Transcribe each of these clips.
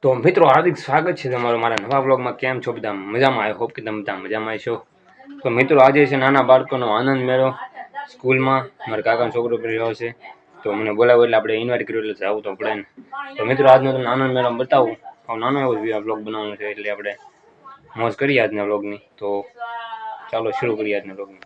તો મિત્રો હાર્દિક સ્વાગત છે તમારું મારા નવા બ્લોગમાં. કેમ છો બધા? મજામાં? આઈ હોપ કે તમે બધા મજામાં છો. તો મિત્રો આજે છે નાના બાળકોનો આનંદ મેળો સ્કૂલમાં. મારા કાકાનો છોકરો કરી રહ્યો છે, તો મને બોલાવ્યો એટલે આપણે ઇન્વાઇટ કર્યું એટલે જવું તો પડે ને. તો મિત્રો આજનો તમને આનંદ મેળો બતાવું. નાનો એવો બ્લોગ બનાવવાનો છે એટલે આપણે મોજ કરીએ આજના બ્લોગની. તો ચાલો શરૂ કરીએ આજના બ્લોગની.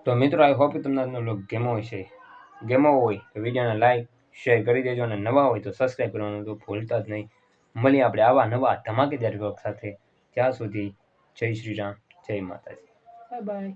તો મિત્રો આઈ હોપ તમને આજનો બ્લોગ ગેમો હોય તો વિડીયોને લાઈક શેર કરી દેજો, અને નવા હોય તો સબસ્ક્રાઈબ કરવાનું તો ભૂલતા જ નહીં. મળીએ આપણે આવા નવા ધમાકેદાર બ્લોગ સાથે. ત્યાં સુધી જય શ્રી રામ, જય માતાજી, બાય બાય.